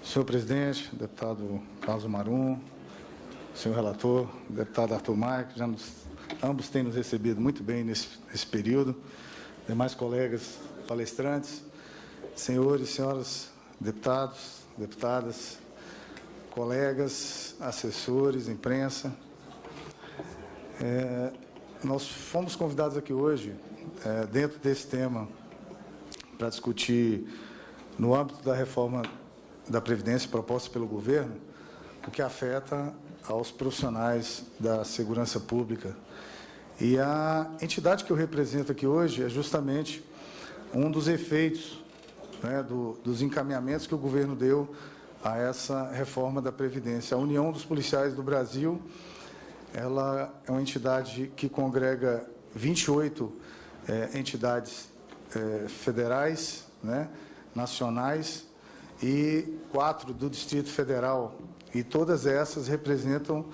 Senhor presidente, deputado Carlos Marum, senhor relator, deputado Arthur Maia, que ambos têm nos recebido muito bem nesse período, demais colegas palestrantes, senhores e senhoras deputados, deputadas, colegas, assessores, imprensa. Nós fomos convidados aqui hoje, dentro desse tema, para discutir, no âmbito da reforma da Previdência proposta pelo governo, o que afeta aos profissionais da segurança pública. E a entidade que eu represento aqui hoje é justamente um dos efeitos, dos encaminhamentos que o governo deu a essa reforma da Previdência. A União dos Policiais do Brasil, ela é uma entidade que congrega 28 entidades federais, nacionais, e 4 do Distrito Federal. E todas essas representam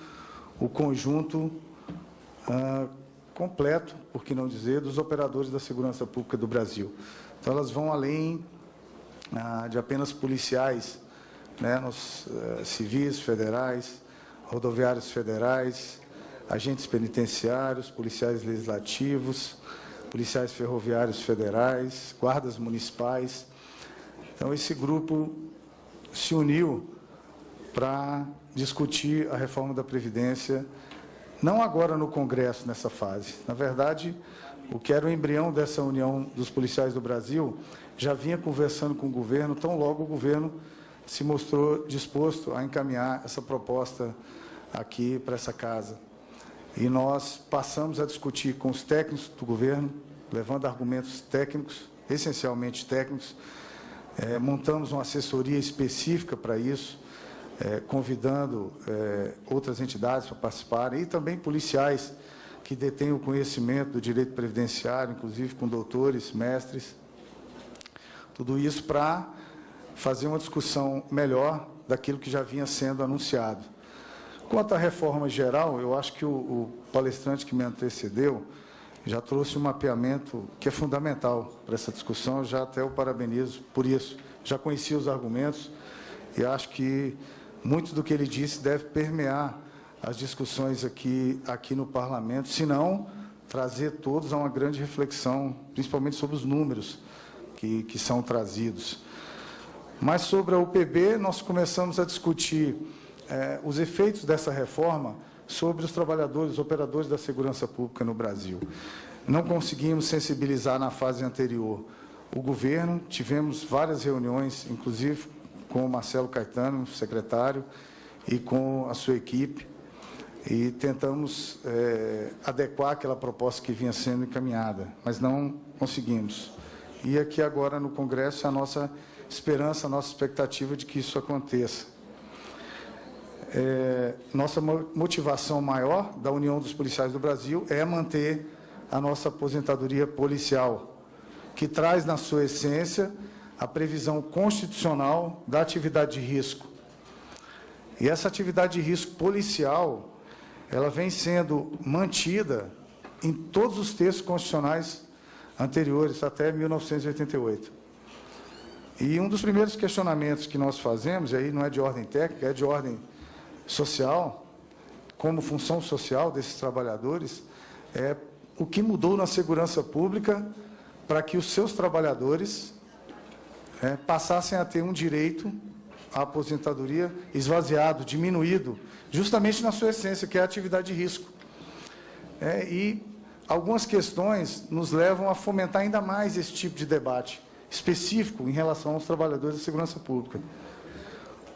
o conjunto completo, por que não dizer, dos operadores da segurança pública do Brasil. Então, elas vão além de apenas policiais, civis federais, rodoviários federais, agentes penitenciários, policiais legislativos, policiais ferroviários federais, guardas municipais. Então, esse grupo se uniu para discutir a reforma da Previdência, não agora no Congresso, nessa fase. Na verdade, o que era o embrião dessa União dos Policiais do Brasil já vinha conversando com o governo, tão logo o governo se mostrou disposto a encaminhar essa proposta aqui para essa casa. E nós passamos a discutir com os técnicos do governo, levando argumentos técnicos, essencialmente técnicos. Montamos uma assessoria específica para isso, convidando outras entidades para participarem, e também policiais que detêm o conhecimento do direito previdenciário, inclusive com doutores, mestres. Tudo isso para fazer uma discussão melhor daquilo que já vinha sendo anunciado. Quanto à reforma geral, eu acho que o palestrante que me antecedeu já trouxe um mapeamento que é fundamental para essa discussão, já até o parabenizo por isso. Já conhecia os argumentos e acho que muito do que ele disse deve permear as discussões aqui no Parlamento, se não trazer todos a uma grande reflexão, principalmente sobre os números que são trazidos. Mas sobre a UPB, nós começamos a discutir os efeitos dessa reforma sobre os trabalhadores, os operadores da segurança pública no Brasil. Não conseguimos sensibilizar na fase anterior o governo, tivemos várias reuniões, inclusive com o Marcelo Caetano, secretário, e com a sua equipe, e tentamos adequar aquela proposta que vinha sendo encaminhada, mas não conseguimos. E aqui agora no Congresso a nossa esperança, a nossa expectativa de que isso aconteça. Nossa motivação maior da União dos Policiais do Brasil é manter a nossa aposentadoria policial, que traz na sua essência a previsão constitucional da atividade de risco. E essa atividade de risco policial, ela vem sendo mantida em todos os textos constitucionais anteriores, até 1988. E um dos primeiros questionamentos que nós fazemos, e aí não é de ordem técnica, é de ordem social, como função social desses trabalhadores, é o que mudou na segurança pública para que os seus trabalhadores passassem a ter um direito à aposentadoria esvaziado, diminuído, justamente na sua essência, que é a atividade de risco. E algumas questões nos levam a fomentar ainda mais esse tipo de debate específico em relação aos trabalhadores da segurança pública.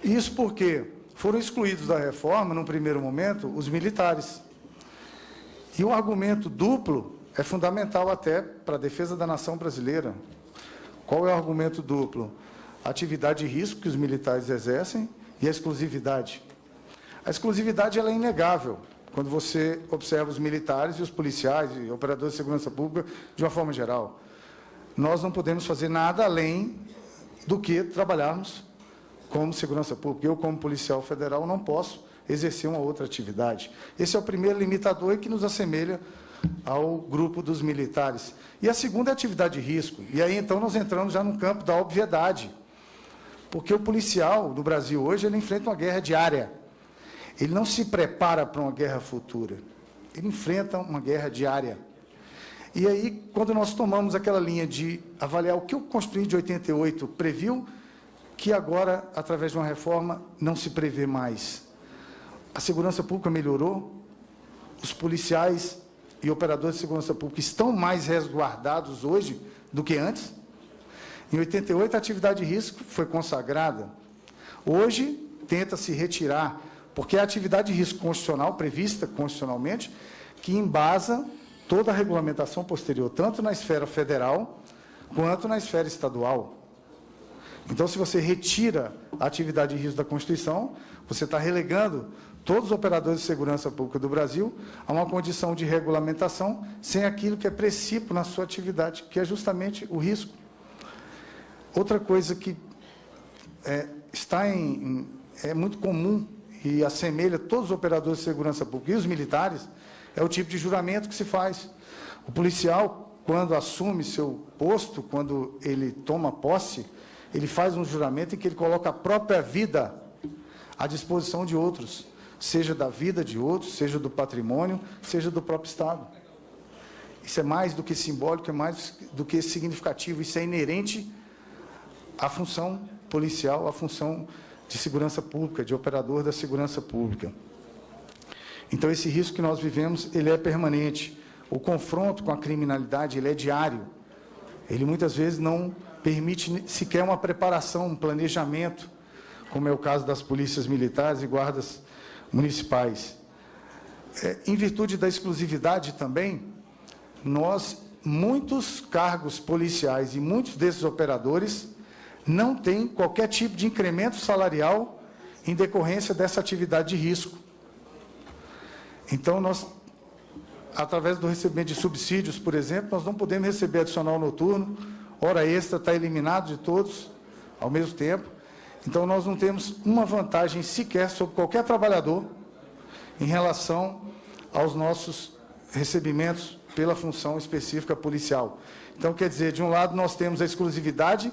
Isso porque foram excluídos da reforma, num primeiro momento, os militares. E um argumento duplo é fundamental até para a defesa da nação brasileira. Qual é o argumento duplo? A atividade de risco que os militares exercem e a exclusividade. A exclusividade ela é inegável, quando você observa os militares e os policiais e operadores de segurança pública de uma forma geral. Nós não podemos fazer nada além do que trabalharmos como segurança pública. Eu, como policial federal, não posso exercer uma outra atividade. Esse é o primeiro limitador que nos assemelha ao grupo dos militares. E a segunda é a atividade de risco. E aí, então, nós entramos já no campo da obviedade. Porque o policial no Brasil hoje, ele enfrenta uma guerra diária. Ele não se prepara para uma guerra futura. Ele enfrenta uma guerra diária. E aí, quando nós tomamos aquela linha de avaliar o que o Constituinte de 88 previu, que agora, através de uma reforma, não se prevê mais. A segurança pública melhorou, os policiais e operadores de segurança pública estão mais resguardados hoje do que antes. Em 88, a atividade de risco foi consagrada. Hoje, tenta-se retirar, porque é a atividade de risco constitucional, prevista constitucionalmente, que embasa toda a regulamentação posterior, tanto na esfera federal, quanto na esfera estadual. Então, se você retira a atividade de risco da Constituição, você está relegando todos os operadores de segurança pública do Brasil a uma condição de regulamentação sem aquilo que é princípio na sua atividade, que é justamente o risco. Outra coisa que é muito comum e assemelha todos os operadores de segurança pública e os militares, é o tipo de juramento que se faz. O policial, quando assume seu posto, quando ele toma posse, ele faz um juramento em que ele coloca a própria vida à disposição de outros, seja da vida de outros, seja do patrimônio, seja do próprio Estado. Isso é mais do que simbólico, é mais do que significativo, isso é inerente à função policial, à função de segurança pública, de operador da segurança pública. Então, esse risco que nós vivemos, ele é permanente. O confronto com a criminalidade, ele é diário. Ele, muitas vezes, não permite sequer uma preparação, um planejamento, como é o caso das polícias militares e guardas municipais. Em virtude da exclusividade também, muitos cargos policiais e muitos desses operadores não têm qualquer tipo de incremento salarial em decorrência dessa atividade de risco. Então, através do recebimento de subsídios, por exemplo, nós não podemos receber adicional noturno, hora extra está eliminado de todos ao mesmo tempo. Então, nós não temos uma vantagem sequer sobre qualquer trabalhador em relação aos nossos recebimentos pela função específica policial. Então, quer dizer, de um lado, nós temos a exclusividade,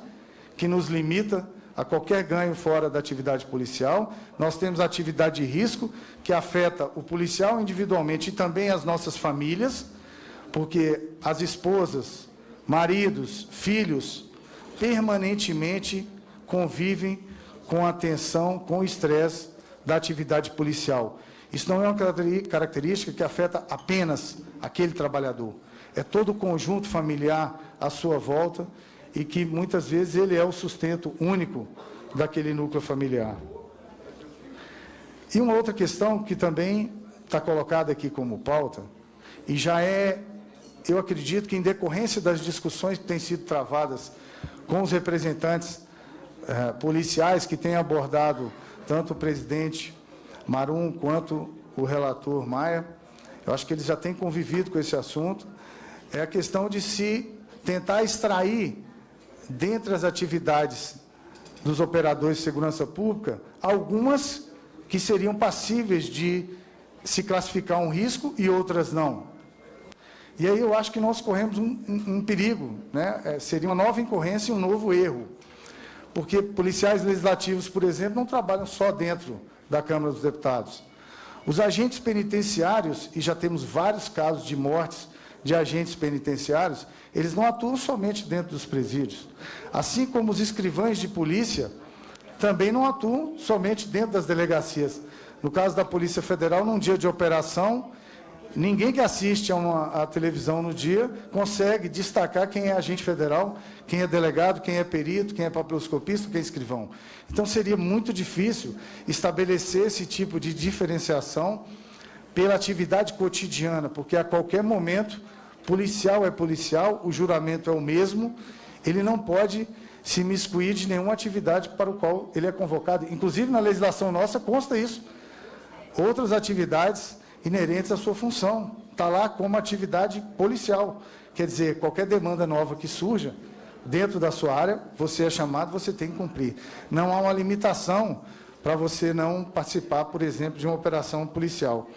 que nos limita a qualquer ganho fora da atividade policial. Nós temos a atividade de risco, que afeta o policial individualmente e também as nossas famílias, porque as esposas, maridos, filhos, permanentemente convivem com a tensão, com o estresse da atividade policial. Isso não é uma característica que afeta apenas aquele trabalhador. É todo o conjunto familiar à sua volta e que, muitas vezes, ele é o sustento único daquele núcleo familiar. E uma outra questão que também está colocada aqui como pauta, e já eu acredito que, em decorrência das discussões que têm sido travadas com os representantes policiais que têm abordado tanto o presidente Marum quanto o relator Maia, eu acho que eles já têm convivido com esse assunto, é a questão de se tentar extrair, dentre as atividades dos operadores de segurança pública, algumas que seriam passíveis de se classificar um risco e outras não. E aí eu acho que nós corremos um perigo, né? Seria uma nova incorrência e um novo erro. Porque policiais legislativos, por exemplo, não trabalham só dentro da Câmara dos Deputados. Os agentes penitenciários, e já temos vários casos de mortes de agentes penitenciários, eles não atuam somente dentro dos presídios. Assim como os escrivães de polícia também não atuam somente dentro das delegacias. No caso da Polícia Federal, num dia de operação, ninguém que assiste a televisão no dia consegue destacar quem é agente federal, quem é delegado, quem é perito, quem é papiloscopista, quem é escrivão. Então, seria muito difícil estabelecer esse tipo de diferenciação pela atividade cotidiana, porque a qualquer momento, policial é policial, o juramento é o mesmo, ele não pode se imiscuir de nenhuma atividade para o qual ele é convocado. Inclusive, na legislação nossa, consta isso. Outras atividades inerentes à sua função, está lá como atividade policial. Quer dizer, qualquer demanda nova que surja dentro da sua área, você é chamado, você tem que cumprir. Não há uma limitação para você não participar, por exemplo, de uma operação policial.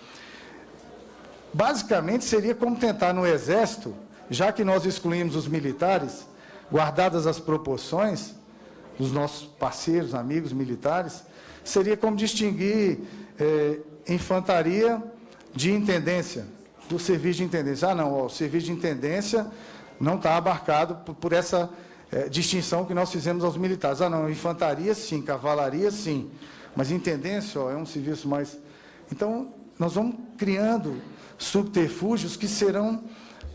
Basicamente, seria como tentar no Exército, já que nós excluímos os militares, guardadas as proporções, dos nossos parceiros, amigos militares, seria como distinguir infantaria de intendência, do serviço de intendência. Ah, não, o serviço de intendência não está abarcado por essa distinção que nós fizemos aos militares. Ah, não, infantaria sim, cavalaria sim, mas intendência é um serviço mais... Então, nós vamos criando subterfúgios que serão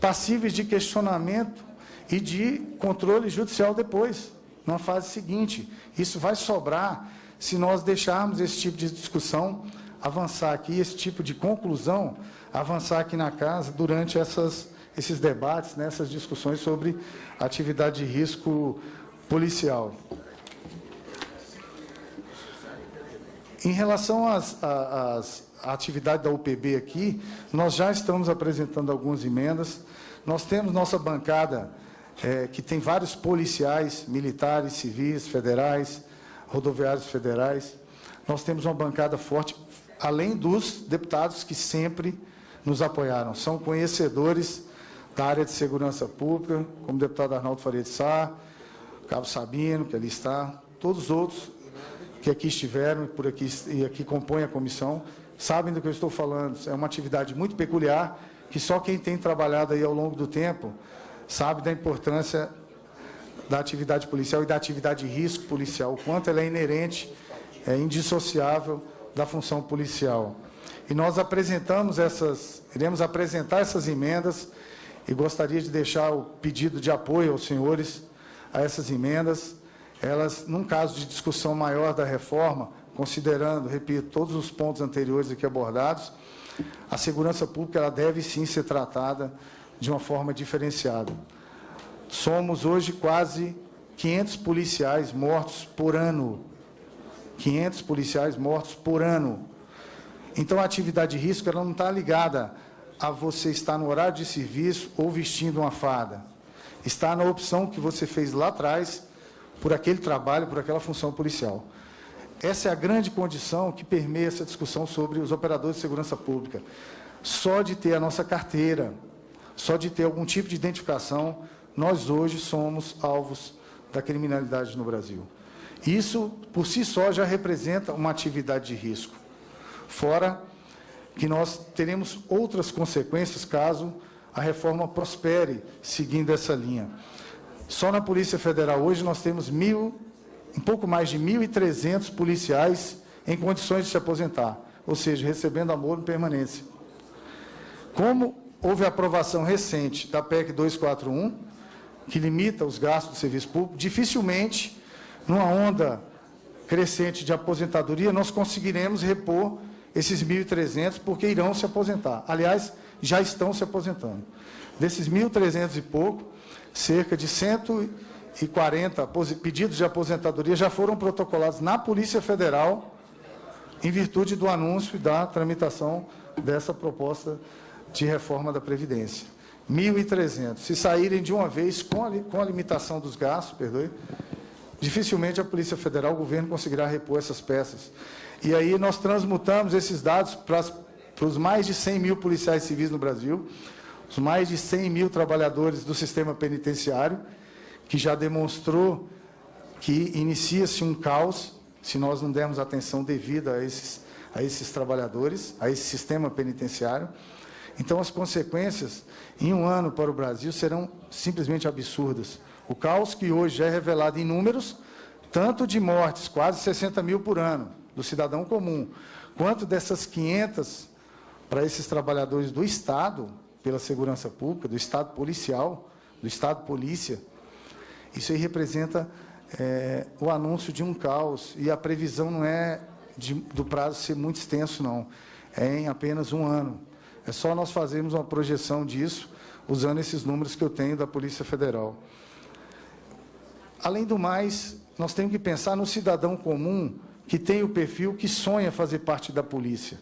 passíveis de questionamento e de controle judicial depois, numa fase seguinte. Isso vai sobrar se nós deixarmos esse tipo de discussão avançar aqui, esse tipo de conclusão avançar aqui na casa durante esses debates, essas discussões sobre atividade de risco policial. Em relação à atividade da UPB aqui, nós já estamos apresentando algumas emendas. Nós temos nossa bancada, que tem vários policiais, militares, civis, federais, rodoviários federais. Nós temos uma bancada forte, além dos deputados que sempre nos apoiaram. São conhecedores da área de segurança pública, como o deputado Arnaldo Faria de Sá, Cabo Sabino, que ali está, todos os outros que aqui estiveram e aqui compõem a comissão, sabem do que eu estou falando. É uma atividade muito peculiar, que só quem tem trabalhado aí ao longo do tempo sabe da importância da atividade policial e da atividade de risco policial, o quanto ela é inerente, indissociável da função policial. E nós iremos apresentar essas emendas e gostaria de deixar o pedido de apoio aos senhores a essas emendas. Elas, num caso de discussão maior da reforma, considerando, repito, todos os pontos anteriores aqui abordados, a segurança pública ela deve sim ser tratada de uma forma diferenciada. Somos hoje quase 500 policiais mortos por ano. 500 policiais mortos por ano. Então, a atividade de risco ela não está ligada a você estar no horário de serviço ou vestindo uma farda. Está na opção que você fez lá atrás por aquele trabalho, por aquela função policial. Essa é a grande condição que permeia essa discussão sobre os operadores de segurança pública. Só de ter a nossa carteira, só de ter algum tipo de identificação, nós hoje somos alvos da criminalidade no Brasil. Isso, por si só, já representa uma atividade de risco. Fora que nós teremos outras consequências caso a reforma prospere seguindo essa linha. Só na Polícia Federal hoje nós temos um pouco mais de 1.300 policiais em condições de se aposentar, ou seja, recebendo amor e permanência. Como houve a aprovação recente da PEC 241, que limita os gastos do serviço público, dificilmente, numa onda crescente de aposentadoria, nós conseguiremos repor esses 1.300, porque irão se aposentar. Aliás, já estão se aposentando. Desses 1.300 e pouco, cerca de 140 pedidos de aposentadoria já foram protocolados na Polícia Federal, em virtude do anúncio e da tramitação dessa proposta de reforma da Previdência. 1.300. Se saírem de uma vez com a limitação dos gastos, dificilmente a Polícia Federal, o governo, conseguirá repor essas peças. E aí nós transmutamos esses dados para os mais de 100 mil policiais civis no Brasil, os mais de 100 mil trabalhadores do sistema penitenciário, que já demonstrou que inicia-se um caos, se nós não dermos atenção devida a esses trabalhadores, a esse sistema penitenciário. Então, as consequências, em um ano para o Brasil, serão simplesmente absurdas. O caos que hoje já é revelado em números, tanto de mortes, quase 60 mil por ano, do cidadão comum, quanto dessas 500 para esses trabalhadores do Estado, pela segurança pública, do Estado policial, do Estado polícia. Isso aí representa o anúncio de um caos, e a previsão não é do prazo ser muito extenso, não. É em apenas um ano. É só nós fazermos uma projeção disso, usando esses números que eu tenho da Polícia Federal. Além do mais, nós temos que pensar no cidadão comum que tem o perfil que sonha fazer parte da polícia.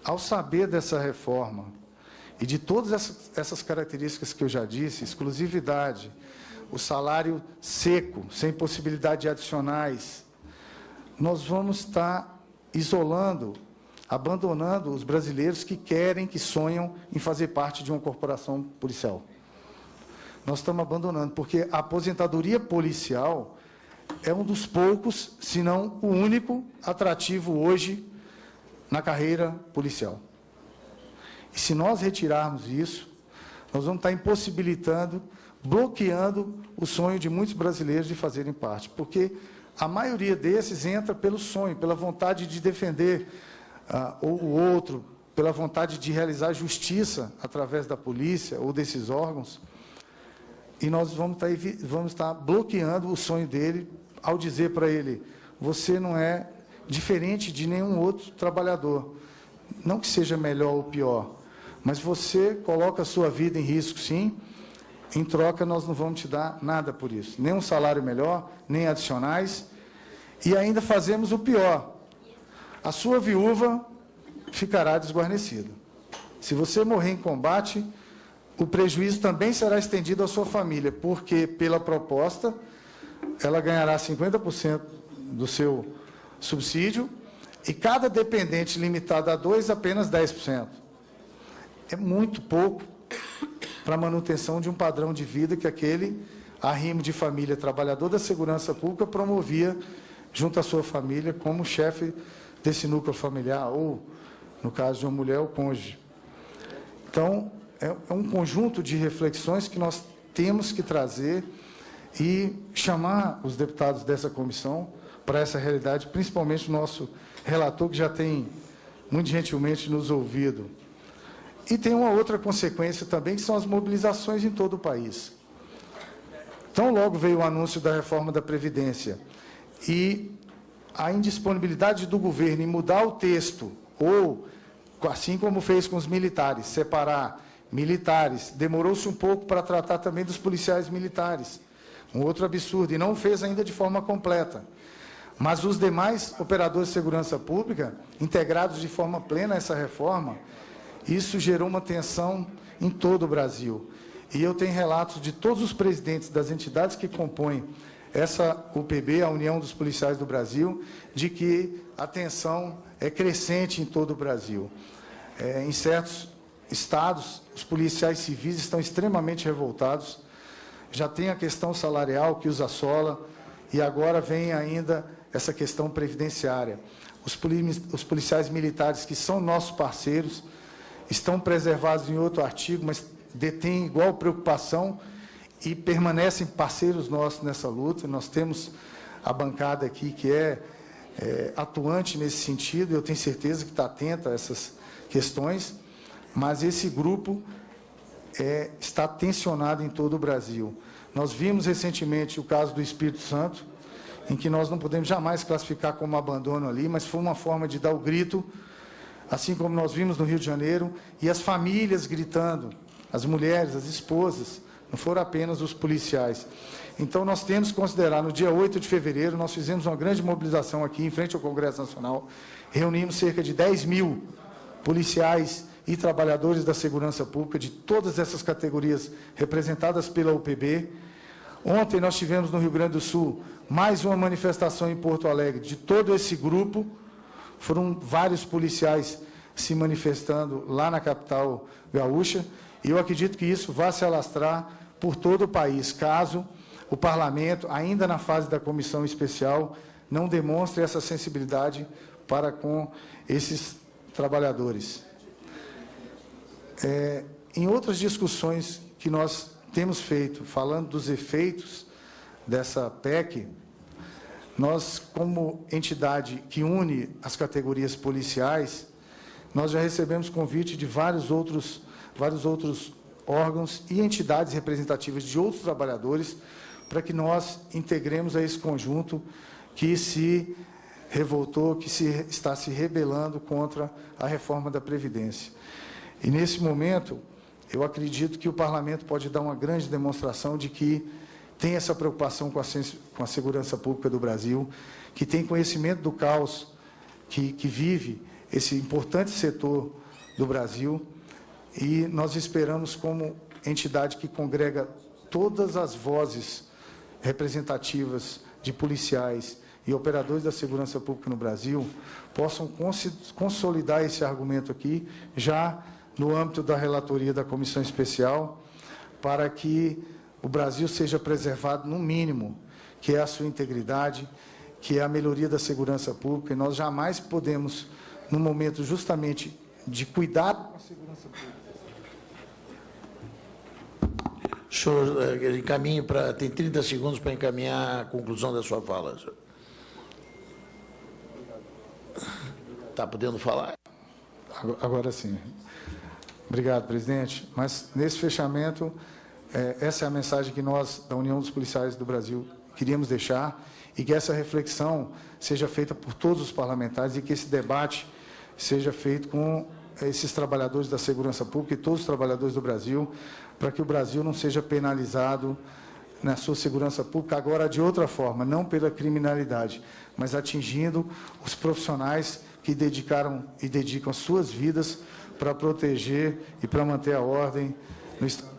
Ao saber dessa reforma e de todas essas características que eu já disse, exclusividade, o salário seco, sem possibilidade de adicionais, nós vamos estar isolando, abandonando os brasileiros que querem, que sonham em fazer parte de uma corporação policial. Nós estamos abandonando, porque a aposentadoria policial, é um dos poucos, se não o único, atrativo hoje na carreira policial. E se nós retirarmos isso, nós vamos estar impossibilitando, bloqueando o sonho de muitos brasileiros de fazerem parte, porque a maioria desses entra pelo sonho, pela vontade de defender o outro, pela vontade de realizar justiça através da polícia ou desses órgãos, e nós vamos estar bloqueando o sonho dele ao dizer para ele: você não é diferente de nenhum outro trabalhador, não que seja melhor ou pior, mas você coloca a sua vida em risco, sim. Em troca, nós não vamos te dar nada por isso, nem um salário melhor, nem adicionais, e ainda fazemos o pior: a sua viúva ficará desguarnecida. Se você morrer em combate, o prejuízo também será estendido à sua família, porque, pela proposta, ela ganhará 50% do seu subsídio, e cada dependente limitado a 2, apenas 10%. É muito pouco para a manutenção de um padrão de vida que aquele arrimo de família trabalhador da segurança pública promovia junto à sua família como chefe desse núcleo familiar, ou, no caso de uma mulher, o cônjuge. Então, é um conjunto de reflexões que nós temos que trazer e chamar os deputados dessa comissão para essa realidade, principalmente o nosso relator, que já tem muito gentilmente nos ouvido. E tem uma outra consequência também, que são as mobilizações em todo o país. Então, logo veio o anúncio da reforma da Previdência e a indisponibilidade do governo em mudar o texto, ou, assim como fez com os militares, separar militares, demorou-se um pouco para tratar também dos policiais militares, um outro absurdo, e não fez ainda de forma completa. Mas os demais operadores de segurança pública, integrados de forma plena a essa reforma, isso gerou uma tensão em todo o Brasil. E eu tenho relatos de todos os presidentes das entidades que compõem essa UPB, a União dos Policiais do Brasil, de que a tensão é crescente em todo o Brasil. Em certos estados, os policiais civis estão extremamente revoltados. Já tem a questão salarial que os assola, e agora vem ainda essa questão previdenciária. Os policiais militares, que são nossos parceiros, estão preservados em outro artigo, mas detêm igual preocupação e permanecem parceiros nossos nessa luta. Nós temos a bancada aqui que é atuante nesse sentido, eu tenho certeza que está atenta a essas questões, mas esse grupo está tensionado em todo o Brasil. Nós vimos recentemente o caso do Espírito Santo, em que nós não podemos jamais classificar como abandono ali, mas foi uma forma de dar o grito, assim como nós vimos no Rio de Janeiro, e as famílias gritando, as mulheres, as esposas, não foram apenas os policiais. Então, nós temos que considerar, no dia 8 de fevereiro, nós fizemos uma grande mobilização aqui, em frente ao Congresso Nacional, reunimos cerca de 10 mil policiais e trabalhadores da segurança pública, de todas essas categorias representadas pela UPB. Ontem, nós tivemos no Rio Grande do Sul mais uma manifestação em Porto Alegre, de todo esse grupo. Foram vários policiais se manifestando lá na capital gaúcha, e eu acredito que isso vai se alastrar por todo o país, caso o parlamento, ainda na fase da comissão especial, não demonstre essa sensibilidade para com esses trabalhadores. Em outras discussões que nós temos feito, falando dos efeitos dessa PEC, nós, como entidade que une as categorias policiais, nós já recebemos convite de vários outros órgãos e entidades representativas de outros trabalhadores para que nós integremos a esse conjunto que se revoltou, que está se rebelando contra a reforma da Previdência. E, nesse momento, eu acredito que o Parlamento pode dar uma grande demonstração de que tem essa preocupação com a segurança pública do Brasil, que tem conhecimento do caos que vive esse importante setor do Brasil, e nós esperamos, como entidade que congrega todas as vozes representativas de policiais e operadores da segurança pública no Brasil, possam consolidar esse argumento aqui, já no âmbito da relatoria da Comissão Especial, para que o Brasil seja preservado, no mínimo, que é a sua integridade, que é a melhoria da segurança pública, e nós jamais podemos, no momento justamente de cuidar com a segurança pública. O senhor encaminhe para... Tem 30 segundos para encaminhar a conclusão da sua fala, senhor. Está podendo falar? Agora sim. Obrigado, presidente. Mas, nesse fechamento, essa é a mensagem que nós, da União dos Policiais do Brasil, queríamos deixar, e que essa reflexão seja feita por todos os parlamentares e que esse debate seja feito com esses trabalhadores da segurança pública e todos os trabalhadores do Brasil, para que o Brasil não seja penalizado na sua segurança pública, agora de outra forma, não pela criminalidade, mas atingindo os profissionais que dedicaram e dedicam suas vidas para proteger e para manter a ordem no Estado.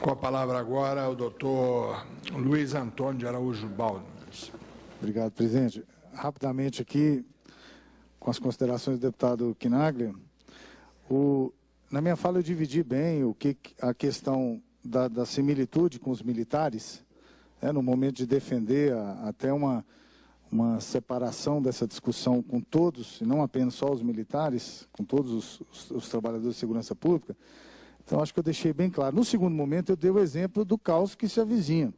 Com a palavra agora o doutor Luiz Antônio de Araújo Balmes. Obrigado, presidente. Rapidamente aqui, com as considerações do deputado Quinaglia, na minha fala eu dividi bem a questão da similitude com os militares, no momento de defender até uma separação dessa discussão com todos, e não apenas só os militares, com todos os trabalhadores de segurança pública. Então, acho que eu deixei bem claro. No segundo momento, eu dei o exemplo do caos que se avizinha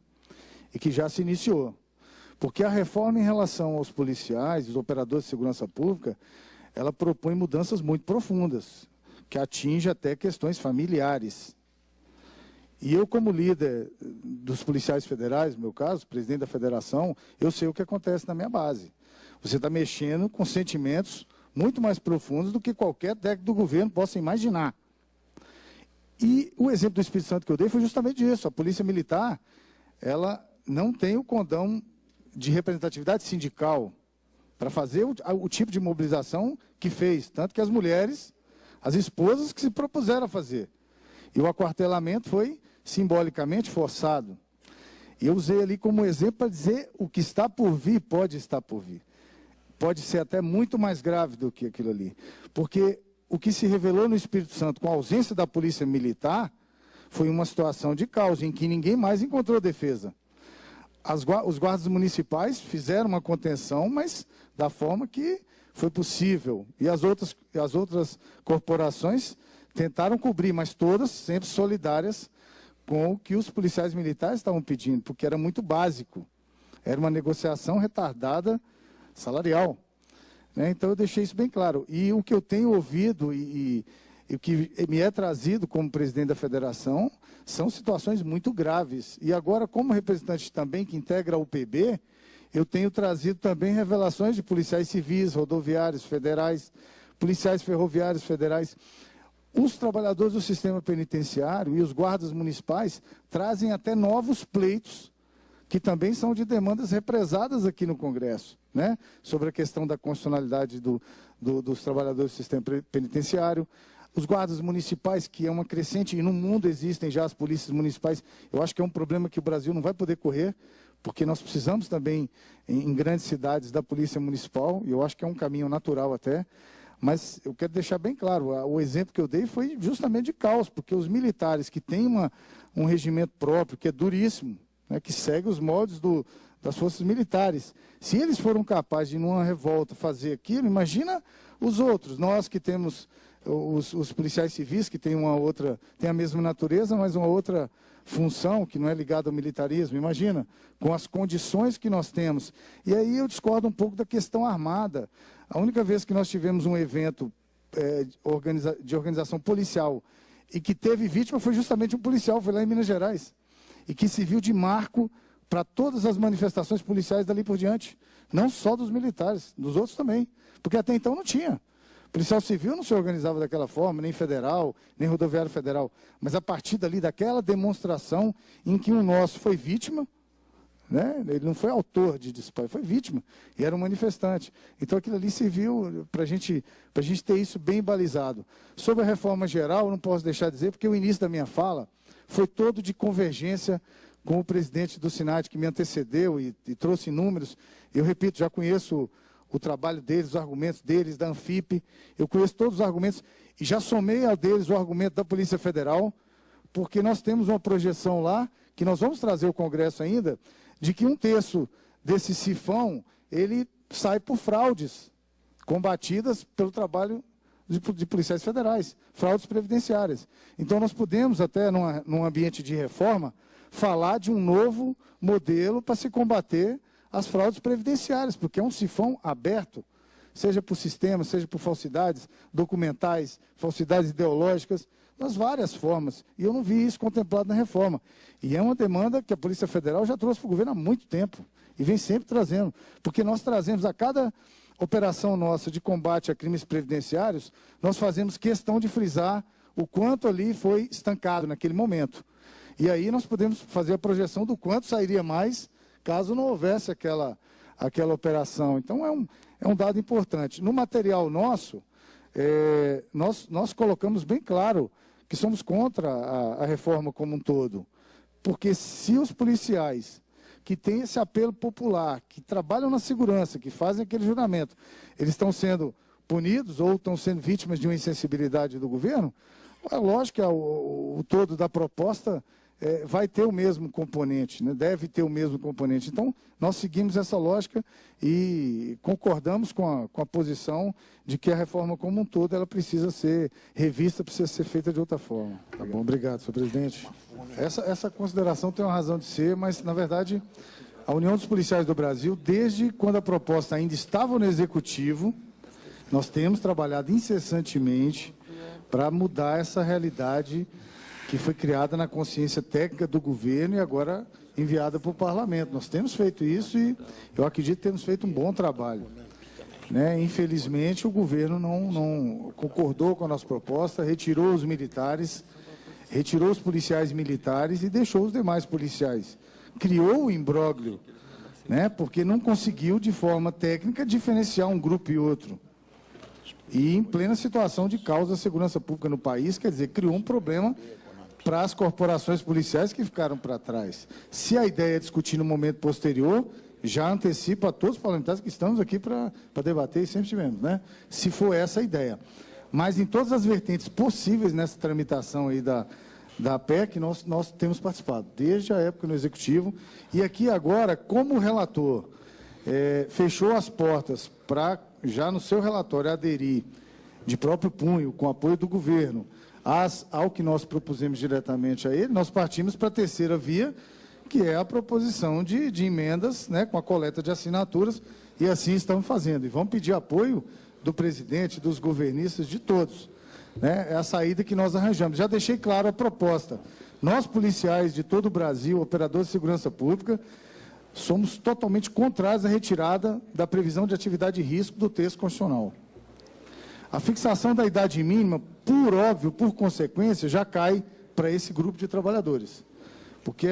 e que já se iniciou. Porque a reforma em relação aos policiais, os operadores de segurança pública, ela propõe mudanças muito profundas, que atinge até questões familiares. E eu, como líder dos policiais federais, no meu caso, presidente da federação, eu sei o que acontece na minha base. Você está mexendo com sentimentos muito mais profundos do que qualquer técnico do governo possa imaginar. E o exemplo do Espírito Santo que eu dei foi justamente isso. A Polícia Militar, ela não tem o condão de representatividade sindical para fazer o tipo de mobilização que fez. Tanto que as mulheres, as esposas que se propuseram a fazer. E o aquartelamento foi simbolicamente forçado. E eu usei ali como exemplo para dizer o que está por vir, pode estar por vir. Pode ser até muito mais grave do que aquilo ali. Porque o que se revelou no Espírito Santo com a ausência da Polícia Militar foi uma situação de caos, em que ninguém mais encontrou defesa. Os guardas municipais fizeram uma contenção, mas da forma que foi possível. E as outras corporações tentaram cobrir, mas todas sempre solidárias com o que os policiais militares estavam pedindo, porque era muito básico. Era uma negociação retardada salarial. Então, eu deixei isso bem claro. E o que eu tenho ouvido e o que me é trazido como presidente da federação são situações muito graves. E agora, como representante também que integra a UPB, eu tenho trazido também revelações de policiais civis, rodoviários federais, policiais ferroviários federais. Os trabalhadores do sistema penitenciário e os guardas municipais trazem até novos pleitos, que também são de demandas represadas aqui no Congresso, sobre a questão da constitucionalidade dos trabalhadores do sistema penitenciário. Os guardas municipais, que é uma crescente, e no mundo existem já as polícias municipais, eu acho que é um problema que o Brasil não vai poder correr, porque nós precisamos também, em grandes cidades, da polícia municipal, e eu acho que é um caminho natural até. Mas eu quero deixar bem claro, o exemplo que eu dei foi justamente de caos, porque os militares que têm um regimento próprio, que é duríssimo, que segue os moldes das forças militares, se eles foram capazes de, numa revolta, fazer aquilo, imagina os outros, nós que temos os policiais civis, que têm a mesma natureza, mas uma outra função, que não é ligada ao militarismo, imagina, com as condições que nós temos. E aí eu discordo um pouco da questão armada. A única vez que nós tivemos um evento de organização policial e que teve vítima foi justamente um policial, foi lá em Minas Gerais, e que serviu de marco para todas as manifestações policiais dali por diante, não só dos militares, dos outros também, porque até então não tinha. O policial civil não se organizava daquela forma, nem federal, nem rodoviário federal, mas a partir dali, daquela demonstração em que o nosso foi vítima, ele não foi autor de disparo, foi vítima, e era um manifestante. Então aquilo ali serviu para a gente ter isso bem balizado. Sobre a reforma geral, eu não posso deixar de dizer, porque o início da minha fala foi todo de convergência com o presidente do Sinat, que me antecedeu e trouxe números. Eu repito, já conheço o trabalho deles, os argumentos deles, da Anfip, eu conheço todos os argumentos, e já somei ao deles o argumento da Polícia Federal, porque nós temos uma projeção lá que nós vamos trazer ao Congresso ainda, de que 1/3 desse sifão, ele sai por fraudes combatidas pelo trabalho de policiais federais, fraudes previdenciárias. Então, nós podemos, até num ambiente de reforma, falar de um novo modelo para se combater as fraudes previdenciárias, porque é um sifão aberto, seja por sistemas, seja por falsidades documentais, falsidades ideológicas, das várias formas. E eu não vi isso contemplado na reforma. E é uma demanda que a Polícia Federal já trouxe para o governo há muito tempo, e vem sempre trazendo, porque nós trazemos a cada operação nossa de combate a crimes previdenciários, nós fazemos questão de frisar o quanto ali foi estancado naquele momento. E aí nós podemos fazer a projeção do quanto sairia mais caso não houvesse aquela operação. Então, é um dado importante. No material nosso, nós colocamos bem claro que somos contra a reforma como um todo. Porque se os policiais que têm esse apelo popular, que trabalham na segurança, que fazem aquele juramento, eles estão sendo punidos ou estão sendo vítimas de uma insensibilidade do governo, é lógico que o todo da proposta vai ter o mesmo componente, né? Deve ter o mesmo componente. Então, nós seguimos essa lógica e concordamos com a posição de que a reforma como um todo ela precisa ser revista, precisa ser feita de outra forma. Tá bom? Obrigado, senhor presidente. Essa consideração tem uma razão de ser, mas, na verdade, a União dos Policiais do Brasil, desde quando a proposta ainda estava no Executivo, nós temos trabalhado incessantemente para mudar essa realidade que foi criada na consciência técnica do governo e agora enviada para o parlamento. Nós temos feito isso e eu acredito que temos feito um bom trabalho, né? Infelizmente, o governo não concordou com a nossa proposta, retirou os militares, retirou os policiais militares e deixou os demais policiais. Criou o imbróglio, né? Porque não conseguiu, de forma técnica, diferenciar um grupo e outro. E em plena situação de causa da segurança pública no país, quer dizer, criou um problema para as corporações policiais que ficaram para trás. Se a ideia é discutir no momento posterior, já antecipa a todos os parlamentares que estamos aqui para debater e sempre tivemos, né? Se for essa a ideia. Mas em todas as vertentes possíveis nessa tramitação aí da PEC, nós temos participado, desde a época no Executivo. E aqui agora, como o relator fechou as portas para, já no seu relatório, aderir de próprio punho, com apoio do governo, ao que nós propusemos diretamente a ele, nós partimos para a terceira via, que é a proposição de emendas, né, com a coleta de assinaturas, e assim estamos fazendo. E vamos pedir apoio do presidente, dos governistas, de todos. Né? É a saída que nós arranjamos. Já deixei claro a proposta. Nós, policiais de todo o Brasil, operadores de segurança pública, somos totalmente contrários à retirada da previsão de atividade de risco do texto constitucional. A fixação da idade mínima, por óbvio, por consequência, já cai para esse grupo de trabalhadores. Porque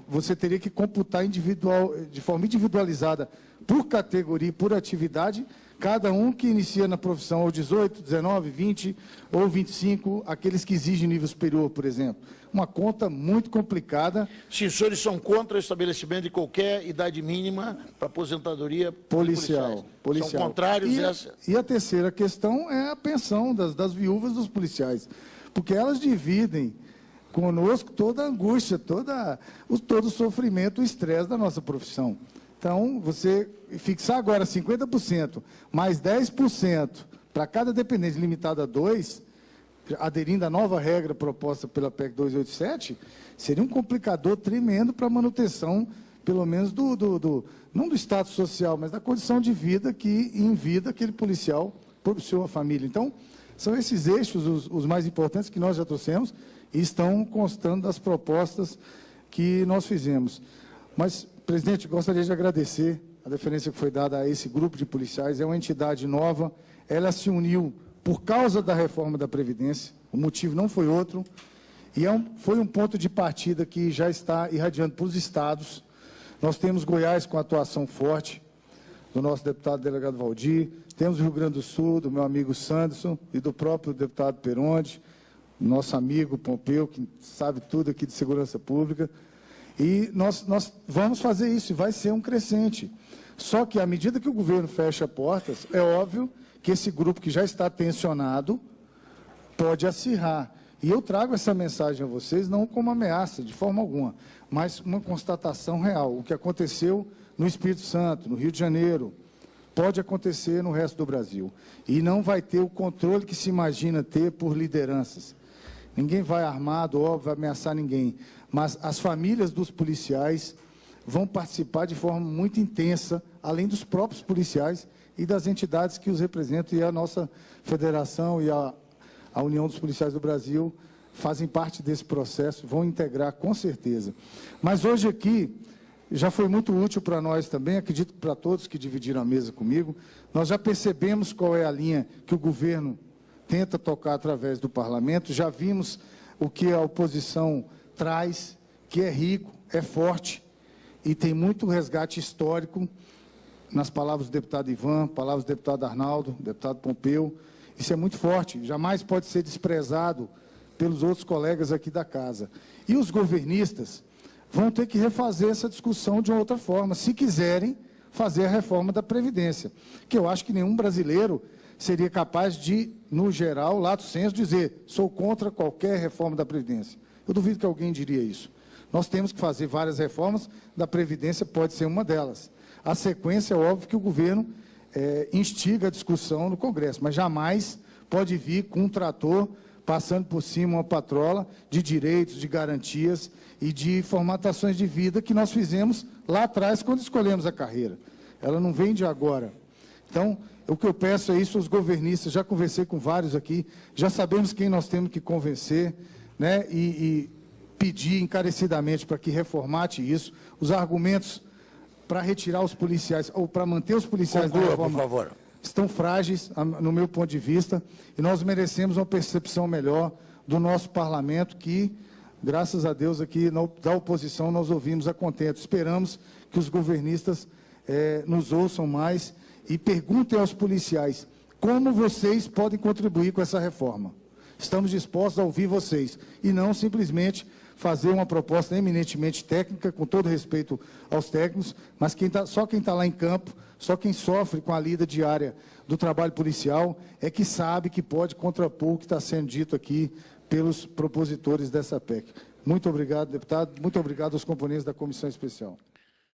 você teria que computar de forma individualizada, por categoria e por atividade, cada um que inicia na profissão aos 18, 19, 20 ou 25, aqueles que exigem nível superior, por exemplo. Uma conta muito complicada. Se os senhores são contra o estabelecimento de qualquer idade mínima para aposentadoria policial. São contrários dessa? E a terceira questão é a pensão das viúvas dos policiais. Porque elas dividem conosco toda a angústia, todo o sofrimento, o estresse da nossa profissão. Então, você fixar agora 50%, mais 10% para cada dependente limitado a 2%, aderindo à nova regra proposta pela PEC 287, seria um complicador tremendo para a manutenção, pelo menos, não do status social, mas da condição de vida que, em vida, aquele policial propiciou à família. Então, são esses eixos os mais importantes que nós já trouxemos e estão constando das propostas que nós fizemos. Mas, presidente, gostaria de agradecer a deferência que foi dada a esse grupo de policiais. É uma entidade nova, ela se uniu por causa da reforma da Previdência, o motivo não foi outro, e foi um ponto de partida que já está irradiando para os estados. Nós temos Goiás com atuação forte, do nosso deputado delegado Valdir, temos o Rio Grande do Sul, do meu amigo Sanderson e do próprio deputado Peronde, nosso amigo Pompeu, que sabe tudo aqui de segurança pública. E nós vamos fazer isso, e vai ser um crescente. Só que, à medida que o governo fecha portas, é óbvio que esse grupo que já está tensionado pode acirrar. E eu trago essa mensagem a vocês não como ameaça, de forma alguma, mas uma constatação real. O que aconteceu no Espírito Santo, no Rio de Janeiro, pode acontecer no resto do Brasil. E não vai ter o controle que se imagina ter por lideranças. Ninguém vai armado, óbvio, vai ameaçar ninguém. Mas as famílias dos policiais vão participar de forma muito intensa, além dos próprios policiais e das entidades que os representam, e a nossa federação e a União dos Policiais do Brasil fazem parte desse processo, vão integrar com certeza. Mas hoje aqui, já foi muito útil para nós também, acredito que para todos que dividiram a mesa comigo, nós já percebemos qual é a linha que o governo tenta tocar através do parlamento, já vimos o que a oposição traz, que é rico, é forte, e tem muito resgate histórico, nas palavras do deputado Ivan, palavras do deputado Arnaldo, deputado Pompeu. Isso é muito forte, jamais pode ser desprezado pelos outros colegas aqui da casa. E os governistas vão ter que refazer essa discussão de uma outra forma, se quiserem fazer a reforma da Previdência, que eu acho que nenhum brasileiro seria capaz de, no geral, lato sensu, dizer sou contra qualquer reforma da Previdência. Eu duvido que alguém diria isso. Nós temos que fazer várias reformas, da Previdência pode ser uma delas. A sequência, é óbvio que o governo instiga a discussão no Congresso, mas jamais pode vir com um trator passando por cima uma patrola de direitos, de garantias e de formatações de vida que nós fizemos lá atrás quando escolhemos a carreira. Ela não vem de agora. Então, o que eu peço é isso aos governistas, já conversei com vários aqui, já sabemos quem nós temos que convencer, né, e pedir encarecidamente para que reformate isso, os argumentos para retirar os policiais, ou para manter os policiais da reforma, por favor, estão frágeis, no meu ponto de vista, e nós merecemos uma percepção melhor do nosso parlamento, que, graças a Deus, aqui da oposição nós ouvimos a contento. Esperamos que os governistas nos ouçam mais e perguntem aos policiais como vocês podem contribuir com essa reforma. Estamos dispostos a ouvir vocês, e não simplesmente fazer uma proposta eminentemente técnica, com todo respeito aos técnicos, mas só quem está lá em campo, só quem sofre com a lida diária do trabalho policial, é que sabe que pode contrapor o que está sendo dito aqui pelos propositores dessa PEC. Muito obrigado, deputado. Muito obrigado aos componentes da Comissão Especial.